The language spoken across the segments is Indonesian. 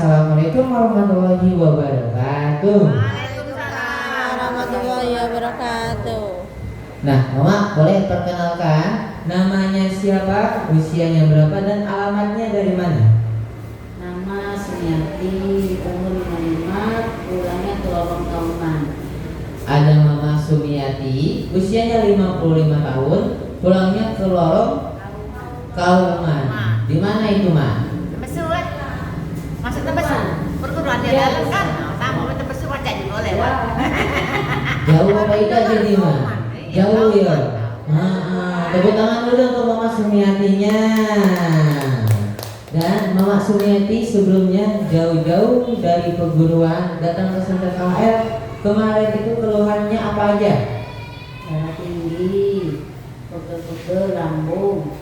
Assalamualaikum warahmatullahi wabarakatuh. Waalaikumsalam warahmatullahi wabarakatuh. Nah, Mama boleh perkenalkan namanya siapa, usianya berapa, dan alamatnya dari mana? Nama Sumiati, umur 55, bulannya Kelorong tahunan. Ada Mama Sumiati, usianya 55 tahun, pulangnya ke Lorong Kauman. Di mana itu, Ma? Besuat. Maksudnya besuat. Perguruan dia dalam kan. Tamu itu besuat jadi boleh. Jauh apa itu jadi, Ma? Jauh ya. Tepuk tangan dulu untuk Mama Sumiatinya. Dan Mama Sumiati sebelumnya jauh-jauh dari perguruan datang ke Center KL. Kemarin itu keluhannya apa aja? Darah tinggi, pegel-pegel lambung.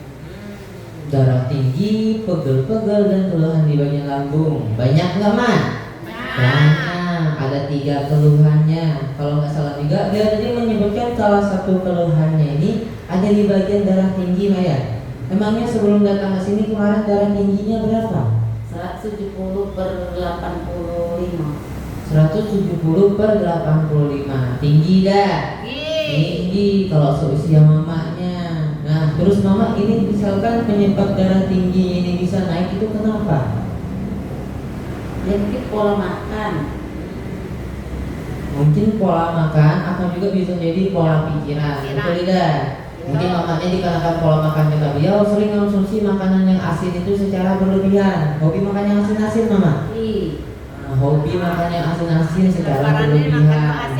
Darah tinggi, pegel-pegel, dan keluhan di bagian lambung. Banyak nggak, Ma? Banyak. Ada 3 keluhannya. Kalau nggak salah juga, dia tadi menyebutkan salah satu keluhannya ini ada di bagian darah tinggi, Ma ya. Emangnya sebelum datang ke sini kemarin darah tingginya berapa? 170/85. 170/85. Tinggi dah. Tinggi kalau seusia mamanya. Nah, terus Mama ini misalkan penyebab darah tinggi ini bisa naik itu kenapa? Ya mungkin pola makan. Mungkin pola makan atau juga bisa jadi pola pikiran. Betul tidak? Mungkin mamanya dikarenakan pola makannya beliau sering konsumsi makanan yang asin itu secara berlebihan. Hobi makan yang asin-asin, Mama? Hobi makan yang asin-asin secara berlebihan.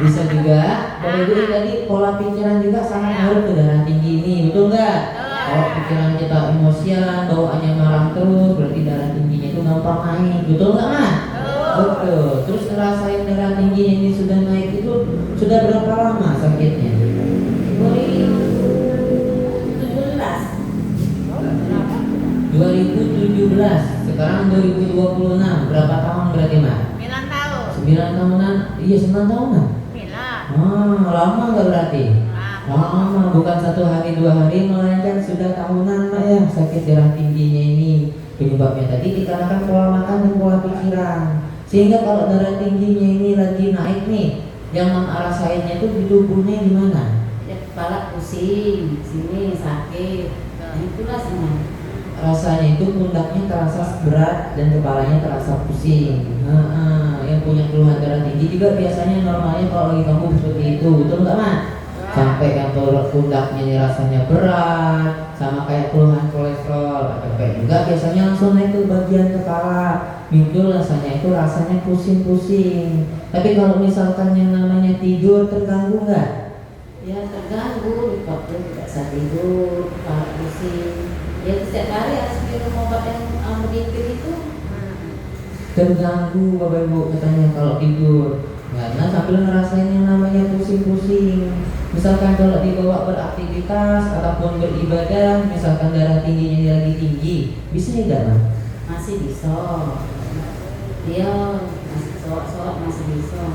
Bisa juga. Boleh jadi tadi pola pikiran juga sangat ngaruh ke darah tinggi ini, betul nggak? Kalau pikiran kita emosian, bawaannya marah terus, berarti darah tingginya itu gampang naik, betul nggak, Ma? Betul. Terus ngerasain darah tingginya ini sudah naik itu sudah berapa lama sakitnya? 2017. Sekarang 2026. Berapa tahun berarti, Ma? 9 tahun. 9 tahunan. Iya, 9 tahunan. 9. Lama nggak berarti? Lama, bukan 1 hari 2 hari, melainkan sudah tahunan, Ma ya, sakit darah tingginya ini. Penyebabnya tadi dikarenakan pola makan dan pola pikiran. Sehingga kalau darah tingginya ini lagi naik nih, yang Mama rasainnya itu di tubuhnya di mana? Ya kepala pusing, sini sakit. Nah, itulah semua. Rasanya itu pundaknya terasa berat dan kepalanya terasa pusing. Yang punya keluhan darah tinggi juga biasanya normalnya kalau lagi kambuh seperti itu, betul nggak, Ma? Sampai yang pundaknya ini rasanya berat, sama kayak keluhan kolesterol, sampai juga biasanya langsung naik ke bagian kepala, muncul rasanya pusing-pusing. Tapi kalau misalkan yang namanya tidur terganggu nggak? Ya terganggu, waktu tidak bisa tidur, kepala pusing. Ya setiap hari harus minum obat yang amodipin itu. Terganggu Bapak Ibu katanya kalau tidur, karena sambil ngerasain yang namanya pusing-pusing. Misalkan kalau dibawa beraktivitas ataupun beribadah, misalkan darah tingginya lagi tinggi, bisa tidak, Ma? Masih bisa. Dia masih sholat masih bisa.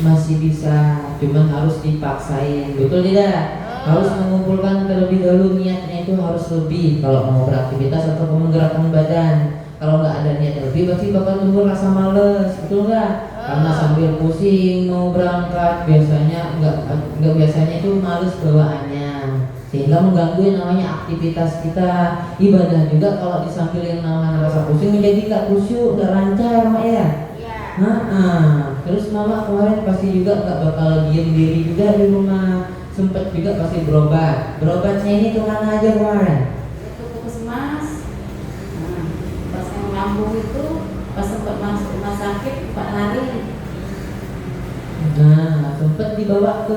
Masih bisa, cuman harus dipaksain, betul tidak? Harus mengumpulkan terlebih dahulu, niatnya itu harus lebih kalau mau beraktivitas atau menggerakkan badan. Kalau nggak ada niat lebih, pasti bakal timbul rasa males, betul nggak? Karena sambil pusing mau berangkat, biasanya nggak biasanya itu males bawaannya, sehingga mengganggu yang namanya aktivitas kita. Ibadah juga kalau disambil yang namanya rasa pusing menjadi nggak khusyuk, nggak lancar, Mak ya. Terus Mama kemarin pasti juga nggak bakal diem diri juga di rumah. Sempet juga pasti berobat. Berobatnya ini kemana aja kemarin? Itu ke puskesmas. Pas yang lambung itu pas sempat masuk rumah sakit 4 hari. Sempet dibawa ke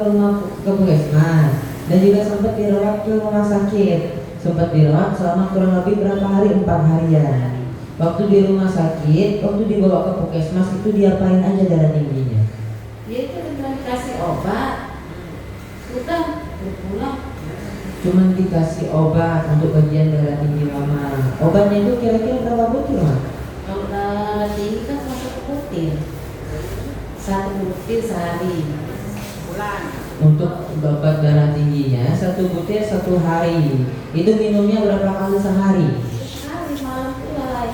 puskesmas dan juga sempat dirawat ke rumah sakit. Sempat dirawat selama kurang lebih berapa hari? 4 harian. Waktu di rumah sakit, waktu dibawa ke puskesmas itu diapain aja darah tingginya? Dia itu cuma dikasih obat. Udah pulang. Cuman dikasih obat untuk bagian darah tinggi Mama. Obatnya itu kira-kira berapa butir, Ma? Kalau darah tinggi kan masuk butir. 1 butir sehari. Bulan. Untuk obat darah tingginya 1 butir 1 hari. Itu minumnya berapa kali sehari? Sehari malam pula.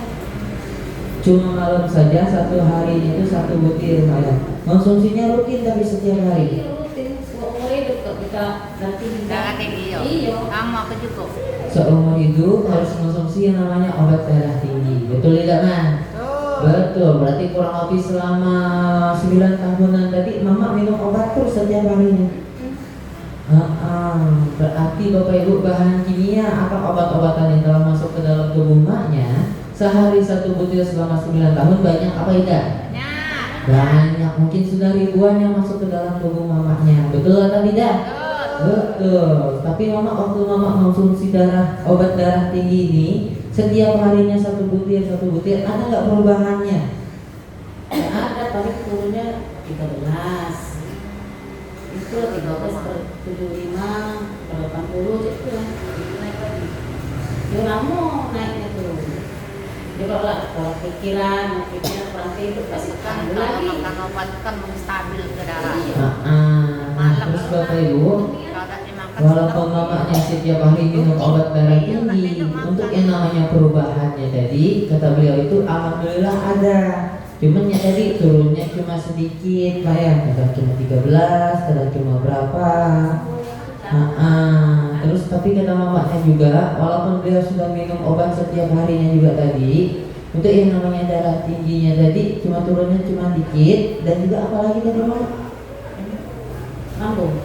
Cuma malam saja, satu harinya itu 1 butir saya. Konsumsinya rutin tapi setiap hari. Iya rutin, seumur hidup kok kita nanti Darah tinggi yo. Iya. Kamu aku juga. Seumur hidup harus konsumsi yang namanya obat darah tinggi. Betul tidak, Man? Betul, berarti kurang lebih selama 9 tahunan tadi Mama minum obat terus setiap harinya. Berarti Bapak Ibu bahan kimia atau obat-obatan yang telah masuk ke dalam tubuh maknya sehari 1 butir selama 9 tahun banyak apa tidak? Nah, Banyak, mungkin sudah ribuan yang masuk ke dalam tubuh mamanya. Betul atau tidak? Betul. Tapi Mama waktu Mama konsumsi obat darah tinggi ini setiap harinya 1 butir, ada nggak perubahannya? Ya ada, tapi turunnya 13. Itu 13 per 75 per 80 itu lah. Naik lagi. Ya kamu naiknya tuh. Ya kalau pikiran kurang tidur pasti kan kambuh kalau lagi. makan obat kan menstabil ke darah. Iya. Terus Bapak Ibu, Kalau tak dimakan walaupun mamanya setiap hari minum obat darah tinggi, untuk yang namanya perubahannya tadi, kata beliau itu alhamdulillah ada. Cuman ya tadi turunnya cuma sedikit, Pak ya, kadang cuma 13, kadang cuma berapa. Terus tapi kata mamanya juga, walaupun beliau sudah minum obat setiap harinya juga tadi, untuk yang namanya darah tingginya tadi cuma turunnya cuma dikit, dan juga apalagi tadi Mak? Lambung.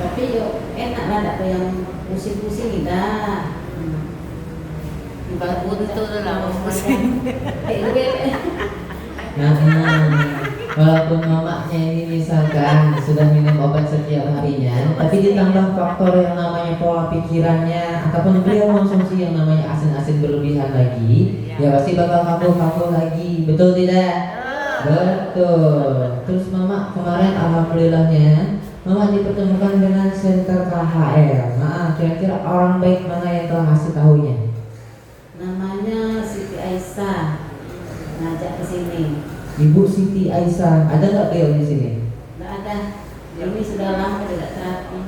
Tapi yuk enak lah, ada yang pusing-pusing dah. buntu tuh lah pusing. Walaupun mamanya ini misalkan sudah minum obat setiap harinya, tapi ditambah faktor yang namanya pola pikirannya ataupun beliau konsumsi yang namanya asin-asin berlebihan lagi, ya pasti bakal kambuh-kambuh lagi, betul tidak? Betul. Terus Mama kemarin alhamdulillahnya Mama dipertemukan dengan Center KHL. Kira-kira orang baik mana yang telah kasih tahunya? Namanya Siti Aisyah ngajak ke sini. Ibu Siti Aisyah, ada nggak beliau di sini? Nggak ada. Ini sudah lama tidak terapi.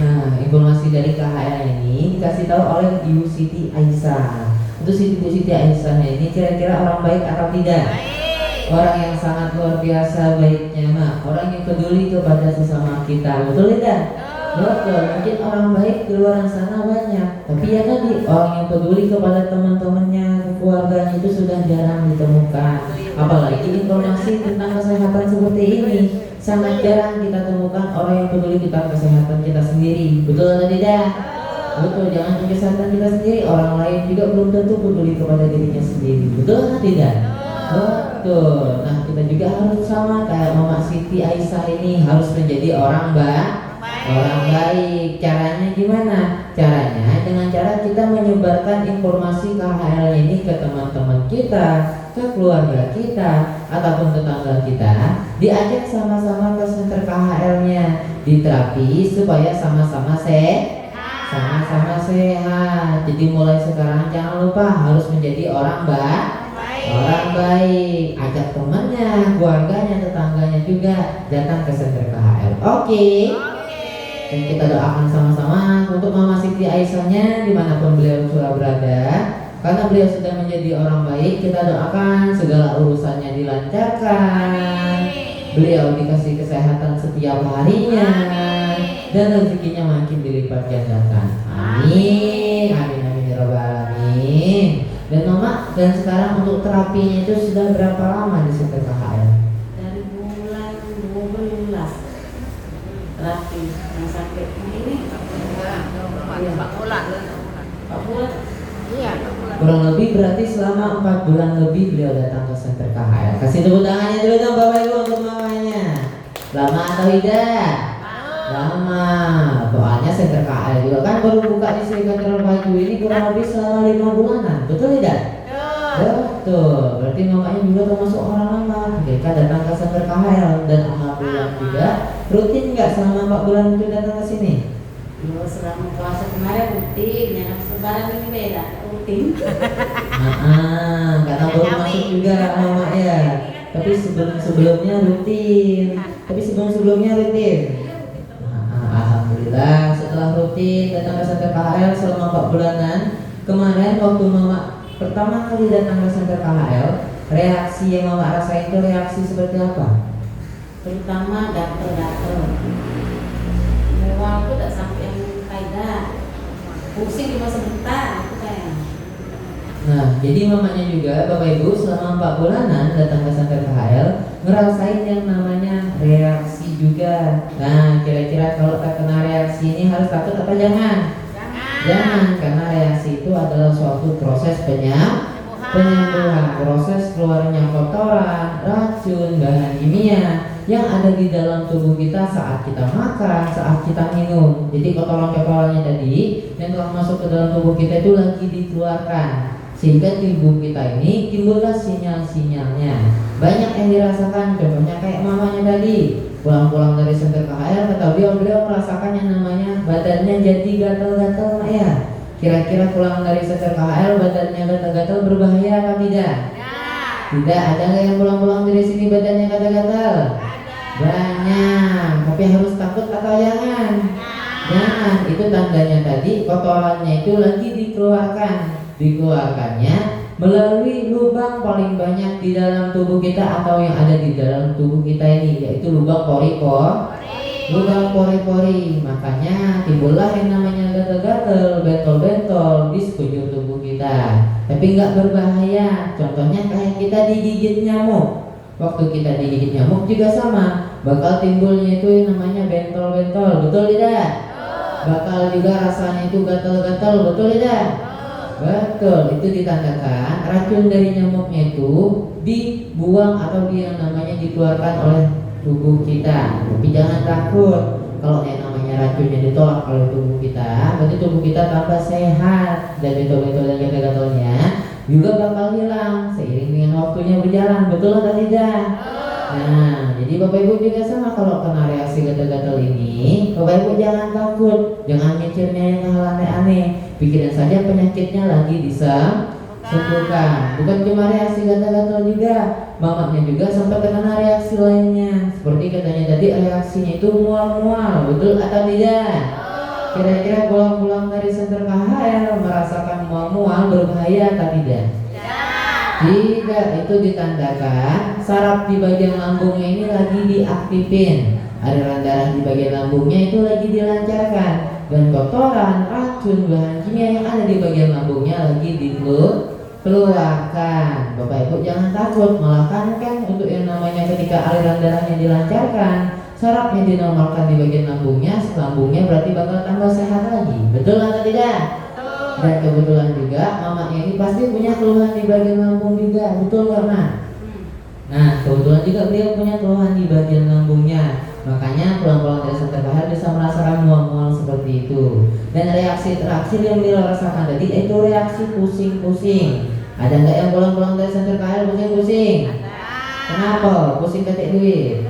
Nah, informasi dari KHL ini dikasih tahu oleh Ibu Siti Aisyah. Untuk Ibu Siti Aisyah ini kira-kira orang baik atau tidak? Orang yang sangat luar biasa baiknya, Mak. Orang yang peduli kepada sesama kita, betul tidak? Betul. Mungkin orang baik di luar sana banyak, tapi ya tadi orang yang peduli kepada teman-temannya, keluarganya itu sudah jarang ditemukan. Apalagi informasi tentang kesehatan seperti ini sangat jarang kita temukan orang yang peduli tentang kesehatan kita sendiri, betul atau tidak? Betul. Jangan kesehatan kita sendiri, orang lain juga belum tentu peduli kepada dirinya sendiri, betul atau tidak? Betul. Nah, kita juga harus sama kayak Mama Siti Aisyah ini harus menjadi orang baik. Caranya gimana? Caranya dengan cara kita menyebarkan informasi KHL ini ke teman-teman kita, ke keluarga kita, ataupun tetangga kita. Diajak sama-sama ke Center KHL-nya, diterapi supaya sama-sama sehat. Jadi mulai sekarang jangan lupa harus menjadi orang baik. Ajak temannya, keluarganya, tetangganya juga datang ke Center KHL. Oke. Dan kita doakan sama-sama untuk Mama Siti Aisyahnya dimanapun beliau sudah berada. Karena beliau sudah menjadi orang baik, kita doakan segala urusannya dilancarkan. Beliau dikasih kesehatan setiap harinya dan rezekinya makin dilipat gandakan. Amin. Amin ya rabbal alamin. Dan Mama, dan sekarang untuk terapinya itu sudah berapa lama di Center KHL? Dari bulan 12 terapi yang sakit ini 4 bulan. 4 bulan. Iya. Kurang lebih berarti selama 4 bulan lebih beliau datang ke Center KHL. Kasih tepuk tangannya dulu dong Bapak Ibu untuk mamanya. Lama atau tidak? Lama. Soalnya Center KHL juga kan baru buka di Sekretariat Baju ini kurang lebih selama 5 bulanan. Betul tidak? Betul. Berarti mamanya juga termasuk orang lama. Mereka datang ke Center KHL dan alhamdulillah juga rutin nggak selama 4 bulan itu datang ke sini? Selama puasa kemarin rutin, yang lebaran ini beda rutin. Karena baru masuk juga mama ya. Tapi sebelumnya rutin. Alhamdulillah Alhamdulillah setelah rutin datang ke center KHL selama 4 bulanan. Kemarin waktu mama pertama kali datang ke center KHL, reaksi yang mama rasain itu reaksi seperti apa? Terutama gatel-gatel. Mual tuh tak sampai yang kaidah. Pusing cuma sebentar itu kayak. Nah, jadi mamanya juga Bapak Ibu selama 4 bulanan datang ke center KHL ngerasain yang namanya reaksi juga. Nah, kira-kira kalau terkena reaksi ini harus takut apa jangan? Jangan, karena reaksi itu adalah suatu proses penyembuhan, proses keluarnya kotoran, racun, bahan kimia yang ada di dalam tubuh kita saat kita makan, saat kita minum. Jadi kotoran-kotorannya tadi yang telah masuk ke dalam tubuh kita itu lagi dikeluarkan, sehingga tubuh kita ini timbullah sinyal-sinyalnya. Banyak yang dirasakan, contohnya kayak mamanya tadi pulang-pulang dari center KHL, kata beliau merasakan yang namanya badannya jadi gatal-gatal, Mak ya. Kira-kira pulang dari center KHL badannya gatal-gatal berbahaya apa tidak? Tidak. Ada nggak yang pulang-pulang dari sini badannya gatal-gatal? Banyak. Tapi harus takut atau jangan? Jangan. Itu tandanya tadi kotorannya itu lagi dikeluarkannya melalui lubang paling banyak di dalam tubuh kita atau yang ada di dalam tubuh kita ini, yaitu lubang pori-pori. Makanya timbullah yang namanya gatal-gatal, bentol-bentol di sekujur tubuh kita. Tapi nggak berbahaya. Contohnya kayak kita digigit nyamuk. Waktu kita digigit nyamuk juga sama, bakal timbulnya itu yang namanya bentol-bentol, betul tidak? Bakal juga rasanya itu gatal-gatal, betul tidak? Betul, itu ditandakan racun dari nyamuknya itu dibuang atau yang namanya dikeluarkan oleh tubuh kita. Tapi jangan takut, kalau yang namanya racunnya ditolak oleh tubuh kita, berarti tubuh kita tambah sehat dan bentol-bentol dan gatal-gatalnya juga bakal hilang seiring dengan waktunya berjalan, betul atau tidak? Nah, jadi Bapak Ibu juga sama, kalau kena reaksi gatal-gatal ini, Bapak Ibu jangan takut, jangan mikirnya yang hal aneh-aneh. Pikirin saja penyakitnya lagi disembuhkan. Bukan cuma reaksi gatal-gatal juga, mamanya juga sampai terkena reaksi lainnya. Seperti katanya tadi reaksinya itu mual-mual, betul atau tidak? Kira-kira pulang-pulang dari center KHL merasakan mual-mual berbahaya atau tidak? Tidak, itu ditandakan saraf di bagian lambungnya ini lagi diaktifin. Aliran darah di bagian lambungnya itu lagi dilancarkan, dan kotoran, racun, bahan kimia yang ada di bagian lambungnya lagi dikeluarkan. Bapak Ibu jangan takut, malah kan untuk yang namanya ketika aliran darahnya dilancarkan, sarafnya dinormalkan di bagian lambungnya berarti bakal tambah sehat lagi. Betul atau tidak? Dan kebetulan juga mamanya ini pasti punya keluhan di bagian lambung juga, betul nggak, Ma? Nah, kebetulan juga beliau punya keluhan di bagian lambungnya. Makanya pulang-pulang dari center KHL bisa merasakan mual-mual seperti itu. Dan reaksi yang beliau rasakan tadi itu reaksi pusing-pusing. Ada nggak yang pulang-pulang dari center KHL pusing-pusing? Kenapa? Pusing ketik duit.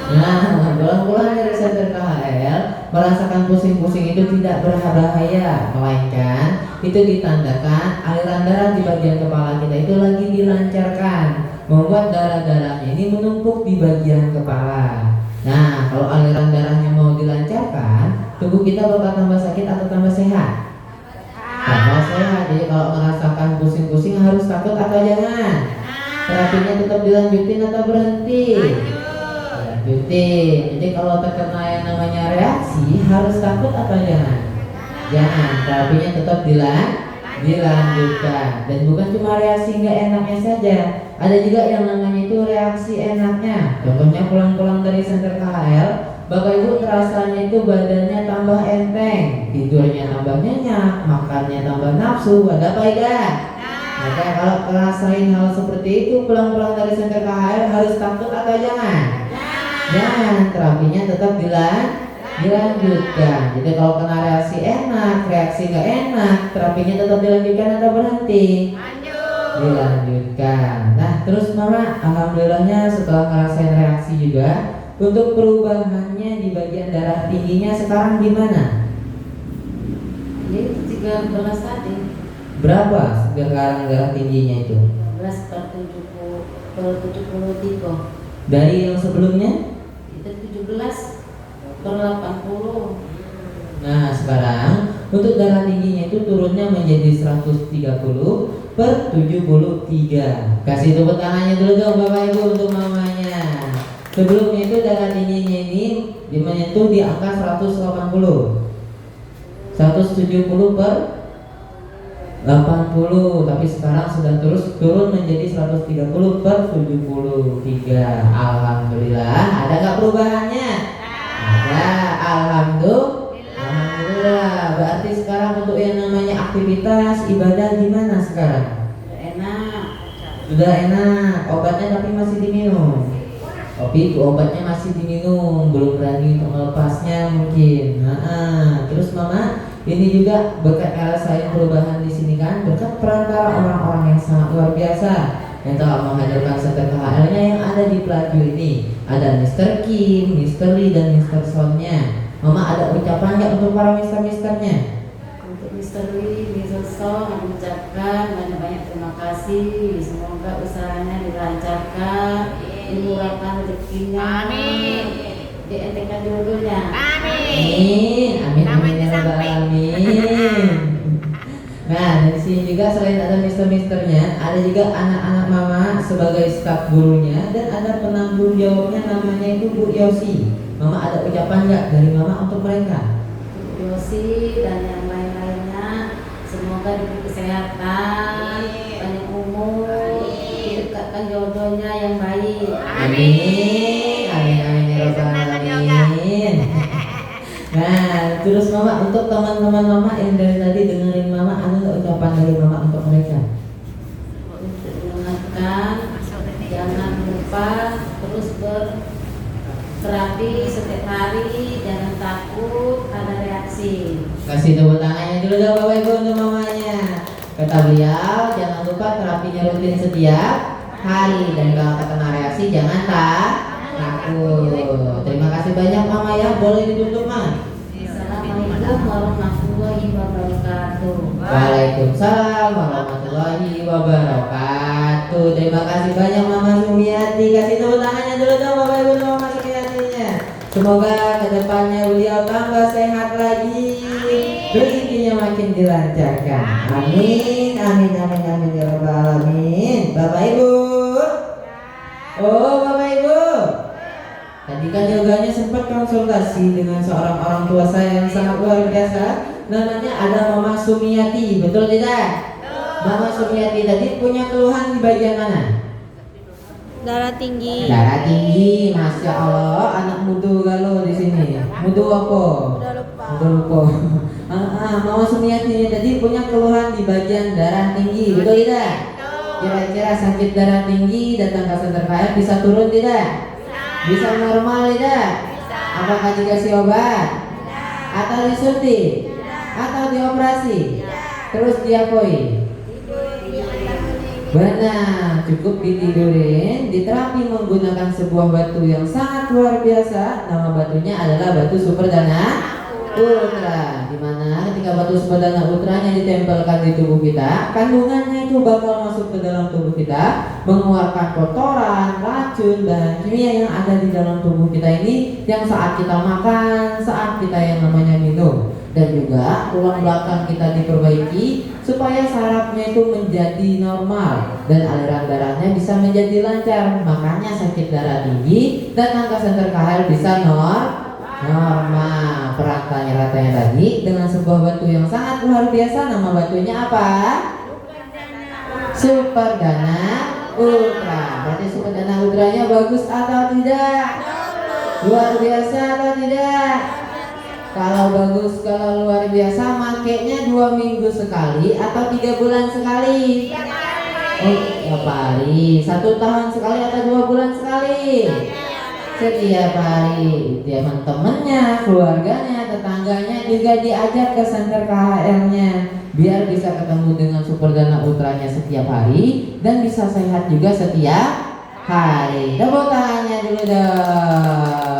Nah, pulang-pulang dari center KHL merasakan pusing-pusing itu tidak berbahaya, melainkan itu ditandakan aliran darah di bagian kepala kita itu lagi dilancarkan, membuat darah-darahnya ini menumpuk di bagian kepala. Nah, kalau aliran darahnya mau dilancarkan, tubuh kita bakal tambah sakit atau tambah sehat? Tambah sehat. Jadi kalau merasakan pusing-pusing harus takut atau jangan? Terapinya tetap dilanjutin atau berhenti? Jadi kalau terkena yang namanya reaksi harus takut atau jangan? Jangan, terapinya tetap dilanjutkan. Dan bukan cuma reaksi nggak enaknya saja, ada juga yang namanya itu reaksi enaknya. Contohnya pulang-pulang dari center KHL, Bapak Ibu terasanya itu badannya tambah enteng, tidurnya tambah nyenyak, makannya tambah nafsu. Ada apa tidak? Maka kalau ngerasain hal seperti itu pulang-pulang dari center KHL harus takut atau jangan? Jangan, terapinya tetap dilanjutkan. Jadi kalau kena reaksi enak, reaksi nggak enak, terapinya tetap dilanjutkan atau berhenti? Dilanjutkan. Nah, terus Mama, alhamdulillahnya setelah ngerasain reaksi juga, untuk perubahannya di bagian darah tingginya sekarang gimana? Jadi 13 tadi. Berapa sekarang darah tingginya itu? 11 per 73. Dari yang sebelumnya? Itu 17 per 80. Nah sekarang untuk darah tingginya itu turunnya menjadi 130/73. Kasih tepuk tangannya dulu dong Bapak Ibu untuk mamanya. Sebelumnya itu darah tingginya ini menyentuh di angka 180, 170/80, tapi sekarang sudah turun menjadi 130/73. Alhamdulillah. Ada nggak perubahannya? Ada. Alhamdulillah. Berarti sekarang untuk yang namanya aktivitas ibadah gimana sekarang? Enak. Sudah enak. Obatnya tapi masih diminum. Tapi itu obatnya masih diminum, belum berani untuk melepasnya mungkin. Terus Mama, ini juga berkat ngerasain perubahan di sini kan, berkat perantara orang-orang yang sangat luar biasa yang telah menghadirkan center KHL-nya yang ada di Pelaju ini. Ada Mr. Kim, Mr. Lee, dan Mr. Son-nya. Mama ada ucapan nggak untuk para mister-misternya? Untuk Mr. Lee, Mr. Song, aku ucapkan banyak-banyak terima kasih. Semoga usahanya dilancarkan, dimurahkan rezekinya. Amin. Dientekkan jodohnya. Amin. Amin ya rabbal alamin. Nah dari sini juga selain ada mister-misternya, ada juga anak-anak Mama sebagai staf gurunya, dan ada penanggung jawabnya namanya itu Bu Yosi. Mama ada ucapan nggak dari Mama untuk mereka? Yosi dan yang lain-lainnya, semoga diberi kesehatan, banyak umur, didekatkan jodohnya yang baik. Amin. Amin ya rabbal alamin. Nah, terus Mama untuk teman-teman Mama yang dari tadi dengerin Mama, ada nggak ucapan dari Mama untuk mereka? Untuk mendengarkan, jangan lupa terus berterapi setiap hari, jangan takut ada reaksi. Kasih tepuk tangannya dulu dong Bapak Ibu untuk mamanya. Kata beliau, jangan lupa terapinya rutin setiap hari, dan kalau kena reaksi jangan takut. Terima kasih banyak Mama ya, boleh ditutup Ma. Assalamualaikum warahmatullahi wabarakatuh. Waalaikumsalam warahmatullahi wabarakatuh. Terima kasih banyak Mama Sumiati. Kasih tepuk tangannya dulu dong Bapak Ibu untuk Mama Sumiatinya. Semoga kedepannya beliau tambah sehat lagi, rezekinya makin dilancarkan. Amin, amin, amin, amin ya rabbal alamin. Bapak Ibu, oh Bapak Ibu, tadi kan yoganya sempat konsultasi dengan seorang orang tua saya yang sangat luar biasa. Namanya ada Mama Sumiati, betul tidak? Mama Sumiati tadi punya keluhan di bagian mana? Darah tinggi. Darah tinggi, masya Allah, anak muda galau di sini. Muda apa? Udah lupa. Udah lupa. Mama Sumiati ini tadi punya keluhan di bagian darah tinggi, betul tidak? Kira-kira sakit darah tinggi datang ke center KHL bisa turun tidak? Bisa normal tidak? Apakah dikasih obat? Atau disuntik? Atau dioperasi? Terus diapoi? Benar, cukup ditidurin, diterapi menggunakan sebuah batu yang sangat luar biasa. Nama batunya adalah batu Super Dana Ultra. Dimana ketika batu Super Dana Ultranya ditempelkan di tubuh kita, kandungannya itu bakal masuk ke dalam tubuh kita, mengeluarkan kotoran, racun, bahan kimia yang ada di dalam tubuh kita ini, yang saat kita makan, saat kita yang namanya minum. Dan juga tulang belakang kita diperbaiki supaya sarafnya itu menjadi normal dan aliran darahnya bisa menjadi lancar. Makanya sakit darah tinggi datang ke center KHL bisa normal. Perantanya ratanya tadi dengan sebuah batu yang sangat luar biasa. Nama batunya apa? Super Dana Ultra. Berarti Super Dana Ultranya bagus atau tidak? Luar biasa atau tidak? Kalau bagus, kalau luar biasa, makainya 2 minggu sekali atau 3 bulan sekali? Tiap hari. 1 tahun sekali atau 2 bulan sekali? Setiap hari. Teman-temannya, keluarganya, tetangganya juga diajak ke center KHL-nya biar bisa ketemu dengan Super Dana Ultranya setiap hari dan bisa sehat juga setiap hari. Tepuk tangannya dulu dong.